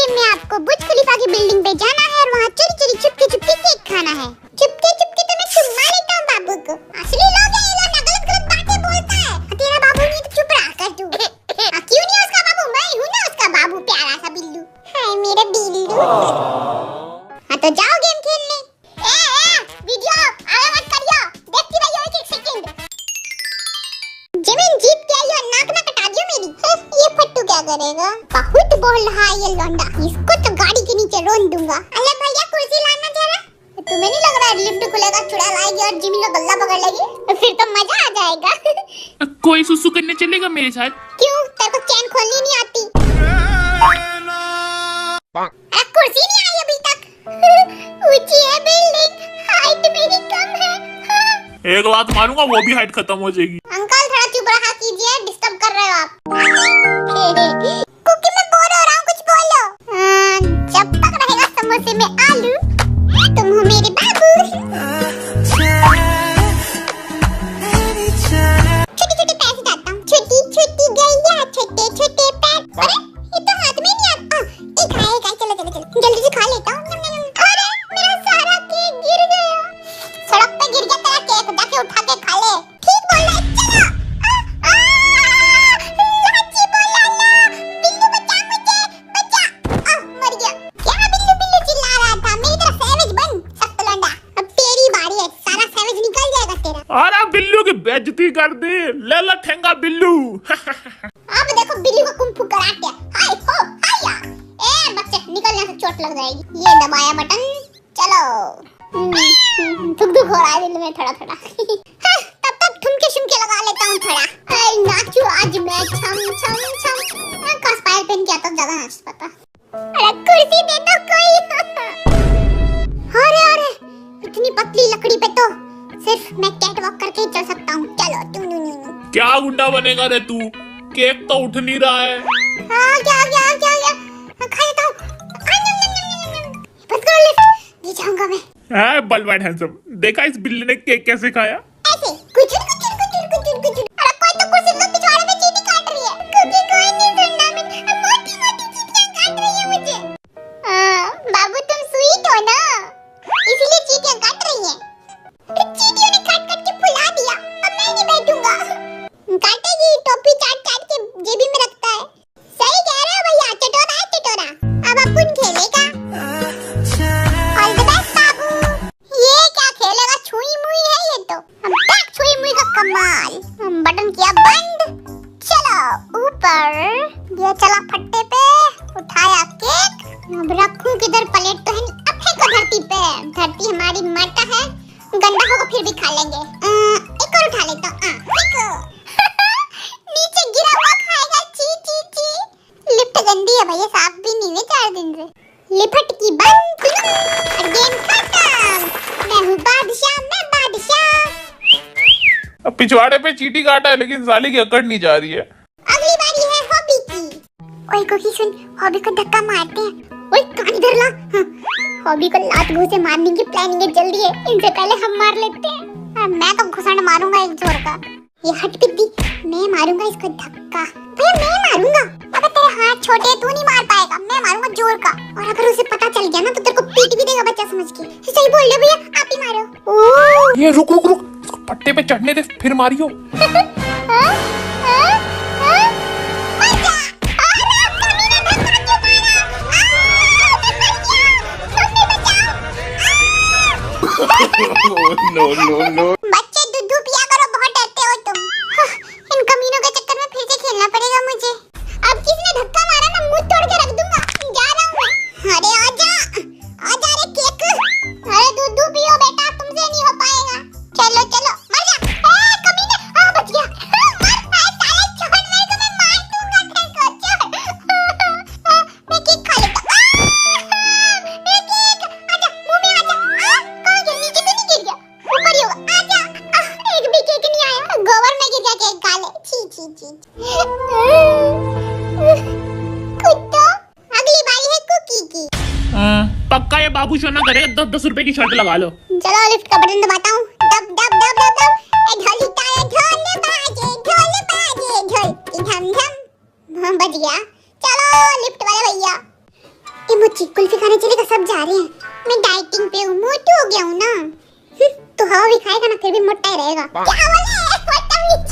Game में आपको बुर्ज खलीफा की बिल्डिंग पे जाना है और वहाँ चोरी चोरी छुपके छुपके केक खाना है। छुपके छुपके तो मैं चुम्मा लेता हूँ बाबू को। असली लोग हैं ये लोग, गलत गलत बातें बोलता है। तेरा बाबू नहीं तो चुप रहा कर तू। क्यों नहीं उसका बाबू? मैं हूँ ना उसका बाबू, प्यारा सा बिल्लू। हाय मेरा बिल्लू। हाँ तो जाओ गेम खेलने। वीडियो आगे मत करियो, देखती रहियो एक सेकंड। जमीन जीत के आई और नाक ना कटा दियो मेरी। ये फट्टू क्या करेगा? बहुत बोल रहा है ये लौंडा, इसको तो गाड़ी के नीचे रोन दूंगा। अरे भैया कुर्सी लाना जरा। तुम्हें नहीं लग रहा है लिफ्ट खुलेगा, चुड़ा लाएगी और जिमी को गल्ला पकड़ लेगी? फिर तो मजा आ जाएगा। कोई सुसु करने चलेगा मेरे साथ? क्यों, तेरे को चैन खोलनी नहीं आती? कुर्सी नहीं आई अभी तक। ऊंची है बिल्डिंग, हाइट मेरी कम है। एक बात मारूंगा वो भी हाइट खत्म हो जाएगी। अंकल थोड़ा चुप रहा कीजिए, डिस्टर्ब कर रहे हो आप। कुकी मैं बोर हो रहा हूँ, कुछ बोलो। जब तक रहेगा समोसे में आलू, तुम हो मेरे बाबू। छोटे छोटे पैर से जाता हूँ, छोटी छोटी गैया, छोटे छोटे पैर। अरे ये तो हाथ में नहीं आता। एक आएगा, चलो चलो चलो जल्दी से खा लेता हूँ। अरे मेरा सारा केक गिर गया। सड़क पे गिर गया तेरा केक, जाके उठा के खा ले। ठीक बोल रहा है, चलो। लाची बोला ला, बिल्लू बचा मुझे, बचा। मर गया। क्या बिल्लू बिल्लू चिल्ला रहा था? मेरी तरह सैवेज बन, सख्त लौंडा। अब तेरी बारी है, सारा सैवेज निकल जाएगा तेरा। अरे बिल्लू की बेइज्जती कर दी, ले ला ठेंगा बिल्लू। अब देखो बिल्लू का कुंफू कराटे। हाय हो हाया। ए बच्चे निकलने से चोट लग जाएगी। ये दबाया बटन, चलो। धुक धुक हो रहा है दिल में थोड़ा थोड़ा। तब तक ठुमके शुमके लगा लेता हूँ थोड़ा। अरे नाचू आज मैं छम छम छम। कस पायल पहन के आता ज्यादा नाच पाता। अरे कुर्सी दे दो कोई। अरे अरे इतनी पतली लकड़ी पे तो सिर्फ मैं कैट वॉक करके ही चल सकता हूँ। चलो तुम क्या गुंडा बनेगा रे तू? केक तो उठ नहीं रहा है। हाँ क्या क्या क्या क्या खा लेता हूँ। बस करो लिफ्ट, नीचे जाऊंगा मैं। हाँ बलवान हैंडसम, देखा इस बिल्ली ने केक कैसे खाया? ऐसे कुचुर कुचुर कुचुर कुचुर कुचुर। अरे कोई तो कुर्सी लो, पिछवाड़े में चींटी काट रही है। क्योंकि कोई नहीं सुनना, मैं मोटी मोटी चींटियां काट रही है मुझे। बाबू तुम स्वीट हो ना, इसीलिए चींटियां काट रही हैं। चींटियों ने काट काट के फुला दिया, अब मैं नहीं बैठूंगा। काटेगी, टोपी चाट चाट के जेबी में रखता है। सही कह रहे हो भैया, चटोरा है चटोरा। अब अपन खेलेगा। ऑल द बेस्ट बाबू। ये क्या खेलेगा? छुई मुई है ये तो। हम तक छुई मुई का कमाल। बटन किया बंद, चलो ऊपर। ये चला फट्टे पे, उठाया केक। अब रखूं किधर? प्लेट तो है नहीं, अब फेंको धरती पे। धरती हमारी माता है, गंदा होगा फिर भी खा लेंगे। एक और उठा लेता हूँ। फेंको। नीचे गिरा हुआ खाएगा, ची ची ची। लिफ्ट गंदी है भैया, साफ भी नहीं है 4 दिन से। लिफ्ट की बंद, गेम खत्म। मैं हूँ बादशाह, मैं बादशाह। अब पिछवाड़े पे चींटी काटा है लेकिन साली की अकड़ नहीं जा रही है। अगली बारी है हॉबी की। ओए कोकी सुन, हॉबी को धक्का मारते हैं। ओए कान इधर ला। हॉबी को लात घूसे मारने की प्लानिंग है, जल्दी है, इनसे पहले हम मार लेते हैं। मैं तो घुसड़ मारूंगा एक जोर का। ये हट पिद्दी, मैं मारूंगा इसको धक्का। भैया मैं मारूंगा। अगर तेरे हाथ छोटे हैं तू नहीं मार पाएगा, मैं मारूंगा जोर का। और अगर उसे पता चल गया ना तो तेरे को पीट भी देगा बच्चा समझ के। सही बोल रहे भैया, आप ही मारो। ये रुक रुक रुक, इसको पट्टे पे चढ़ने दे फिर मारियो। No no no. बच्चे दूध पिया करो, बहुत डरते हो तुम। इन कमीनों के चक्कर में फिर से खेलना पड़ेगा मुझे। अब किसने धक्का मारा ना मुंह तोड़ के रख दूंगा। जा रहा हूँ मैं। अरे आजा आजा रे केक। अरे दूध पियो बेटा, तुमसे नहीं हो पाएगा। चलो चलो मर जा। कमीने, बच गया। मर साले, छोड़ मेरे को, मैं मार दूंगा तेरे को। छोड़। मैं केक खा लेता। मेरा केक, आजा मुंह में आजा। कहाँ गया? नीचे तो नहीं गिर गया, ऊपर ही होगा। आजा। एक भी केक नहीं आया, गोबर में गिर गया केक, खा ले। छी छी छी। कुत्ता, अगली बारी है कुकी की। पक्का ये बाबू शोना करेगा, 10-10 रुपए की शर्ट लगा लो। चलो लिफ्ट का बटन दबाता हूँ। दब दब दब दब दब। ए ढोली ताया ढोल बाजे, ढोल बाजे, ढोल की धम धम। बच गया। चलो लिफ्ट वाले भैया। ये मुझे कुल्फी खाने चलेगा, सब जा रहे हैं। मैं डाइटिंग पे हूँ, मोटू हो गया हूँ ना। तो हवा भी खाएगा ना, फिर भी मोटा ही रहेगा। क्या बोले? बदतमीज।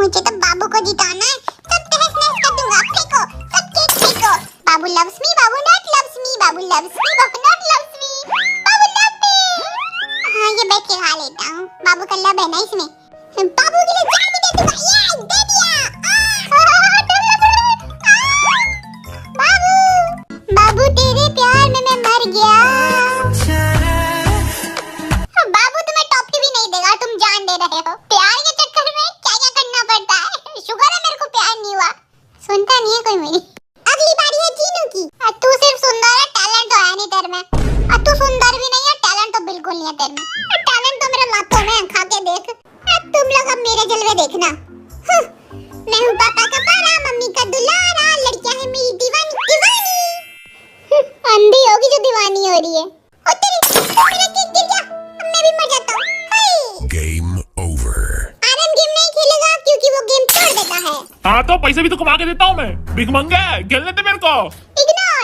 मुझे तो बाबू को जिताना है। सब तहस नहस कर दूंगा। फेंको, सब केक फेंको। बाबू लव्स मी, बाबू नॉट लव्स मी, बाबू लव्स मी, बाबू नॉट लव्स मी, बाबू लव मी। हाँ, ये बैठ के खा लेता हूँ। बाबू का लव है ना इसमें। बाबू के लिए जान भी दे दूंगा। ये दे दिया। बाबू, बाबू तेरे प्यार में मैं मर गया। बाबू तुम्हें टॉप भी नहीं देगा, तुम जान दे रहे हो। प्यार के चक्कर में क्या क्या करना पड़ता है। शुक्र है मेरे को प्यार नहीं हुआ। सुनता नहीं है कोई मेरी। अगली बारी है जीनू की। तू सिर्फ सुंदर है, टैलेंट तो है नहीं तेरे में। तू सुंदर भी नहीं है, टैलेंट तो बिल्कुल नहीं है तेरे में। टैलेंट तो मेरे लातों में है, खा के देख। तुम लोग अब मेरे जलवे देखना। मैं हूँ पापा का पारा, मम्मी का दुलारा, लड़कियां है मेरी दीवानी दीवानी। अंधी होगी जो दीवानी हो रही है। और तेरे मेरा केक गिर गया, अब मैं भी मर जाता हूँ। Game over. आरएम गेम नहीं खेलेगा क्योंकि वो गेम तोड़ देता है। हाँ तो पैसे भी तो कमा के देता हूँ मैं। भिखमंगा खेलने दे मेरे को। इग्नोर।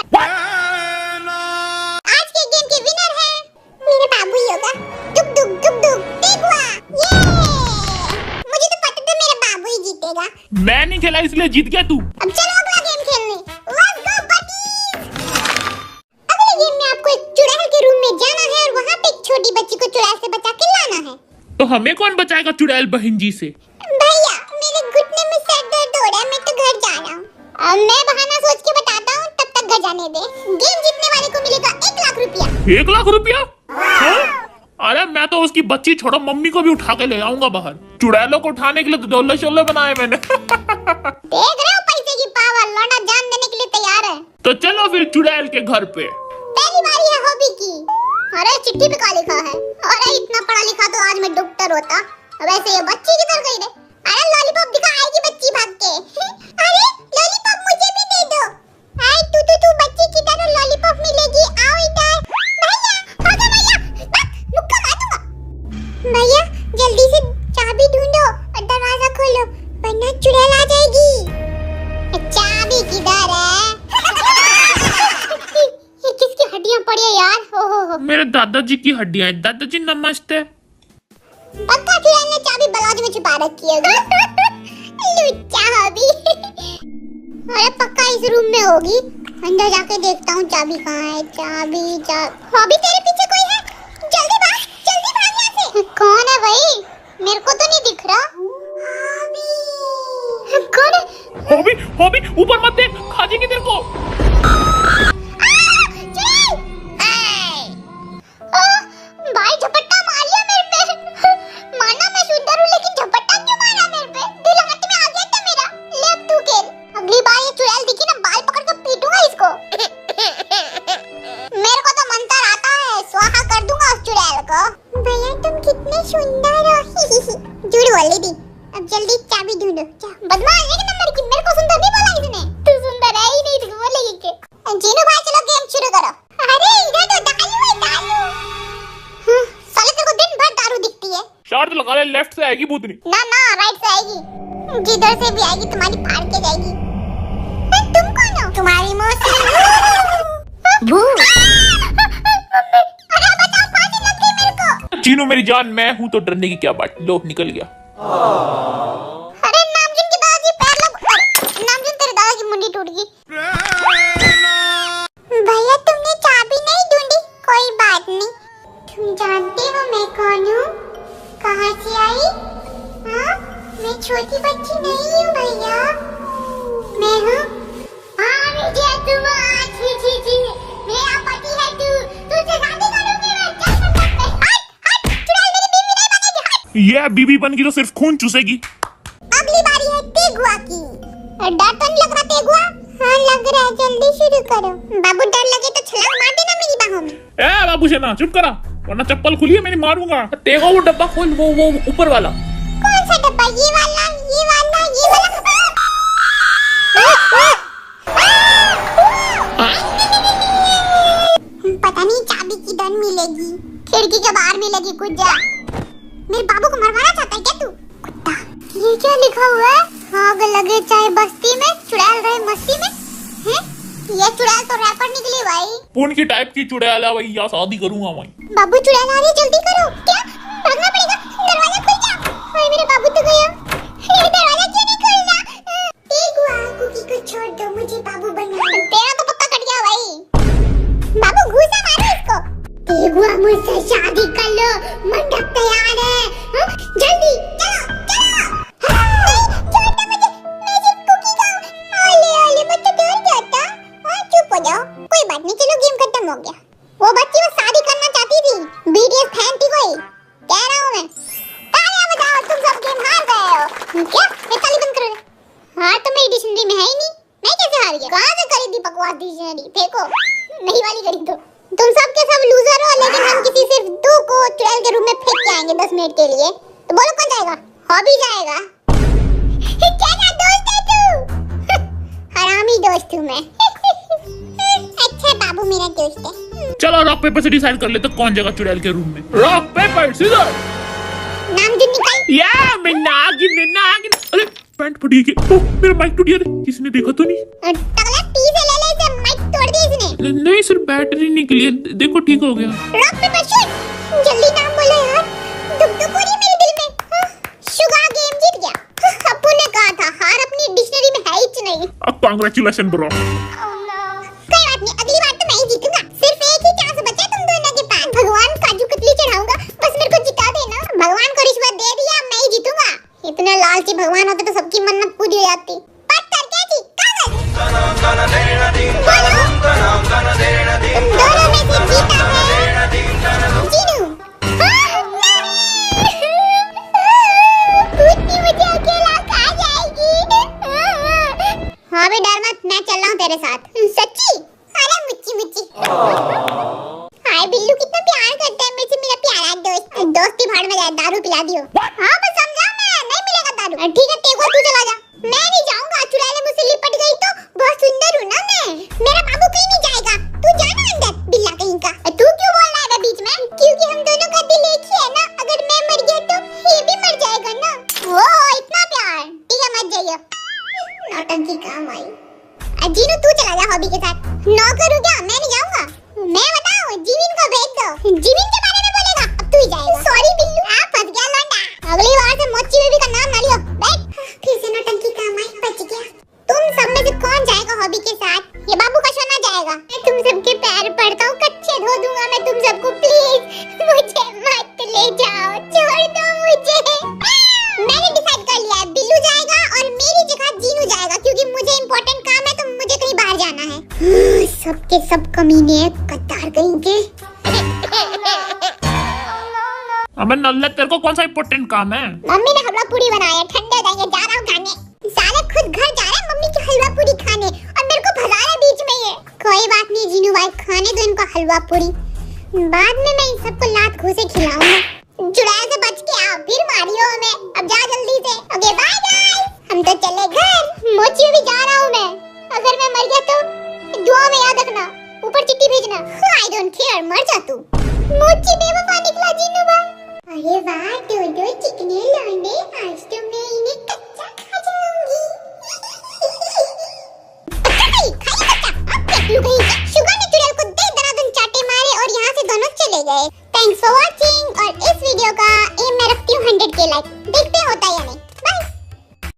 आज के गेम के विनर है मेरे बाबू ही होगा। दुक दुक दुक दुक देखवा। ये मुझे तो पता था मेरा बाबू ही जीतेगा। मैं नहीं खेला इसलिए जीत गया तू। अब चलो अगला गेम खेलने। Let's go buddies. अगले गेम में आपको एक चुड़ैल के रूम में जाना है और वहाँ पे एक छोटी बच्ची को चुड़ैल से बचा के लाना है। तो हमें कौन बचाएगा चुड़ैल बहन जी से? भैया मेरे घुटने में सर दर्द हो रहा है, मैं तो घर जा रहा हूँ। अब मैं बहाना सोच के बताता हूँ, तब तक घर जाने दे। गेम जीतने वाले को मिलेगा 1 लाख रुपया। 1 लाख रुपया? हाँ? अरे मैं तो उसकी बच्ची छोड़ो मम्मी को भी उठा के ले आऊंगा बाहर। चुड़ैलों को उठाने के लिए तो डोले शोले बनाए मैंने। देख रहे हो पैसे की पावर, लौंडा जान देने के लिए तैयार है। तो चलो फिर चुड़ैल के घर पे। पहली बारी है हॉबी की। अरे चिट्ठी पे क्या लिखा है? अरे इतना पढ़ा लिखा तो आज मैं डॉक्टर होता। वैसे ये बच्ची किधर गई रे? अरे लॉलीपॉप दिखा, आएगी बच्ची भाग के। अरे लॉलीपॉप मुझे भी दे दो। हाय तू बच्ची किधर हो? लॉलीपॉप मिलेगी, आओ इधर। भैया भागो भैया, मुक्का मार दूंगा। भैया जल्दी से चाबी ढूंढो और दरवाजा खोलो वरना चुड़ैल आ जाएगी। चाबी किधर है? ये किसकी हड्डियां पड़ी है यार? हो। मेरे दादाजी की हड्डियां हैं। दादाजी नमस्ते। पक्का चुड़ैल ने चाबी ब्लाउज में छुपा रखी होगी। लुच्चा हॉबी। अरे पक्का इस रूम में होगी। अंदर जाके देखता हूँ चाबी कहाँ है। चाबी हॉबी तेरे पीछे कोई है? जल्दी भाग यहाँ से। कौन है भाई? मेरे को तो नहीं दिख रहा। हॉबी कौन है? हॉबी ऊपर मत देख, खा जाएगी तेरे को। भाई झपट्टा मार लिया मेरे पे। माना मैं सुंदर हूँ लेकिन झपट्टा क्यों मारा मेरे पे? दिल हाथ में आ गया था मेरा। ले अब तू खेल। अगली बार ये चुड़ैल दिखी ना, बाल पकड़ के पीटूंगा इसको। मेरे को तो मंत्र आता है, स्वाहा कर दूंगा उस चुड़ैल को। भैया तुम कितने सुंदर हो। झूठ बोल दी। अब जल्दी चाबी ढूंढो। बदमाश एक नंबर की। मेरे को सुंदर नहीं बोला इसने। तू सुंदर है ही नहीं, बोलेगी के। जीनू भाई चलो गेम शुरू करो। अरे इधर तो दारू है दारू। साले तेरे को दिन भर दारू दिखती है। शर्त लगा ले, लेफ्ट से आएगी भूतनी। ना राइट से आएगी। जिधर से भी आएगी तुम्हारी फाड़ के जाएगी। तुम कौन हो? तुम्हारी मौसी। भूत। अरे बताओ, फांसी लग गई मेरे को। चीनू मेरी जान, मैं हूँ तो डरने की क्या बात। लो निकल गया। अरे नामजुन के दादाजी पैर लग। नामजुन तेरे दादा की मुंडी टूट गई। भैया तुमने चाबी नहीं ढूंढी? कोई बात नहीं। तुम जानते हो मैं कौन हूँ? कहाँ से आई? हाँ मैं छोटी बच्ची नहीं हूँ भैया। मैं हूँ मेरा पति है तू। तुझसे शादी करूंगी मैं। चल हट चुड़ैल मेरी बीवी नहीं बनेगी। हट। ये बीबी बन की तो सिर्फ खून चूसेगी। अगली बारी है तेगुआ की। डर तो नहीं लग रहा तेगुआ? हाँ लग रहा है, जल्दी शुरू करो। बाबू डर लगे तो छलांग मार देना मेरी बाहों में। ए बाबू सेना चुप करा, वरना चप्पल खुली है मेरी मारूंगा। तेगा वो डब्बा खोल, वो ऊपर वाला। कौन सा डब्बा? ये वाला ये वाला ये वाला। पता नहीं चाबी किधर मिलेगी। खिड़की के बाहर मिलेगी। कुछ जा। मेरे बाबू को मरवाना चाहता है क्या तू? कुत्ता। ये क्या लिखा हुआ है? आग लगे चाहे बस्ती में, चुड़ैल रहे मस्ती में। हैं? ये चुड़ैल तो रैपर निकली भाई। पुन की टाइप की चुड़ैल है भाई, या शादी करूंगा मैं। बाबू चुड़ैल आ रही है, जल्दी करो। क्या भागना पड़ेगा, दरवाजा खुल जा। ओए मेरे बाबू तो गया, ये दरवाजा क्यों नहीं खुलना? तेगुआ कुकी को छोड़ दो, मुझे बाबू बनना है। तेरा तो पक्का कट गया भाई। बाबू घूसा मारो इसको। तेगुआ मुझसे शादी कर लो, मंडप तैयार है। जल्दी चलो चलो। नहीं छोड़ दो मुझे, मैं सिर्फ कुकी खाऊं। ओले ओले बच्चा डर गया था। चुप हो जाओ, कोई बात नहीं, चलो गेम खत्म हो गया। वो बच्ची वो शादी करना चाहती थी, बीटीएस फैन थी कोई, कह रहा हूँ मैं। तालियां बजाओ, तुम सब गेम हार गए हो। क्या ये ताली बंद करो। हार तो मेरी डिक्शनरी में है ही नहीं, मैं कैसे हार गया? कहाँ से खरीदी बकवास डिक्शनरी, फेंको, नई वाली खरीद दो। तुम सब के सब लूजर हो, लेकिन हम किसी सिर्फ दो को चुड़ैल के रूम में फेंक के आएंगे 10 मिनट के लिए। तो बोलो कौन जाएगा? हॉबी जाएगा। क्या दोस्त है तू? हरामी दोस्त हूँ मैं। अच्छा बाबू मेरा दोस्त है। चलो रॉक पेपर से डिसाइड कर लेते कौन जाएगा चुड़ैल के रूम में। Rock paper scissor. नाम जो निकल। या मैं नागिन। अरे पैंट फटी के। ओह मेरा माइक टूट गया, किसने देखा तो नहीं? टकला टी से ले ले, इसे माइक तोड़ दिया इसने। नहीं सिर्फ बैटरी निकली है, देखो ठीक हो गया। रॉक पेपर शूट, जल्दी नाम बोलो यार, दुख हो रही है मेरे दिल में। शुगा गेम जीत गया। अप्पू ने कहा था हार अपनी डिक्शनरी में है ही नहीं। Congratulation bro. कोई बात नहीं, अगली बार तो मैं ही जीतूंगा। सिर्फ एक ही चांस बचा है तुम दोनों के पास। भगवान काजू कतली चढ़ाऊंगा, बस मेरे को जिता देना। भगवान को रिश्वत दे दिया, मैं ही जीतूंगा। इतना लालची भगवान होते तो सबकी मन्नत पूरी हो जाती। पत्थर क्या थी? कागज। बोलो, तुम दोनों में से जीता है जीनू। कुत्ती मुझे अकेला खा जाएगी। हाँ भी डर मत, मैं चल रहा हूँ तेरे साथ। सच्ची? अरे मुच्ची मुच्ची। हाय बिल्लू, कितना प्यार करता है मुझे मेरा प्यारा दोस्त। दोस्ती भाड़ में जाए, दारू पिला दियो। हाँ बस समझा मैं, नहीं मिलेगा दारू। ठीक है तेगुआ तू चला जा। मैं नहीं जाऊंगा, चुड़ैल मुझसे लिपट गई तो। बहुत सुंदर हूँ ना मैं। मेरा बाबू कहीं नहीं जाएगा, तू जाना अंदर बिल्ला कहीं का। तू क्यों बोल रहा है बीच में? क्योंकि हम दोनों का दिल एक ही है ना। अगर मैं मर गया तो ये भी मर जाएगा ना। वो इतना प्यार। ठीक है मत जाइए, नौटंकी काम आई। जीनू तू चला जा हॉबी के साथ। नौकर हूँ क्या, मैं नहीं जाऊंगा। मैं बताऊं, जीविन को भेज दो। जीविन के बारे में बोलेगा, अब तू ही जाएगा। सॉरी बिल्लू, आप फंस गया लौंडा। अगली बार से मोची बेबी का नाम ना लियो। बैठ। फिर से नौटंकी काम आई, बच गया। तुम सब में से कौन जाएगा हॉबी के साथ? ये बाबू का सोना जाएगा। मैं तुम सबके पैर पड़ता हूँ, कच्चे धो दूंगा मैं तुम सबको। प्लीज मुझे मत ले जाओ, छोड़ दो मुझे। मैंने डिसाइड कर लिया है, बिल्लू जाएगा और मेरी जगह जीनू जाएगा, क्योंकि मुझे इंपॉर्टेंट काम है, तो मुझे कहीं बाहर जाना है। सबके सब कमीने हैं, कतार कहीं के। अबे नल्ले, तेरे को कौन सा इम्पोर्टेंट काम है? मम्मी ने हलवा पूरी बनाया है, ठंडे हो जाएंगे, जा रहा हूँ खाने। साले खुद घर जा रहा है मम्मी की हलवा पूरी खाने, और मेरे को भगा रहा है बीच में ये। कोई बात नहीं जीनू भाई, खाने दो इनको हलवा पूरी, बाद में मैं इन सबको लात घोंसे खिलाऊंगा। चुड़ैल से बच के आओ, फिर मारियो हमें। अब जा जल्दी से। ओके बाय गाइस, हम तो चले घर। मोची भी जा रहा हूँ मैं। अगर मैं मर गया तो दुआ में याद रखना, ऊपर चिट्ठी भेजना। आई डोंट केयर, मर जा तू। मोची बेवफा निकला जीनू भाई। अरे वाह, दो चिकने लौंडे, आज तो मैं इन्हें कच्चा खा जाऊंगी। कच्चा नहीं, खाई कच्चा। अब पेट लू गई।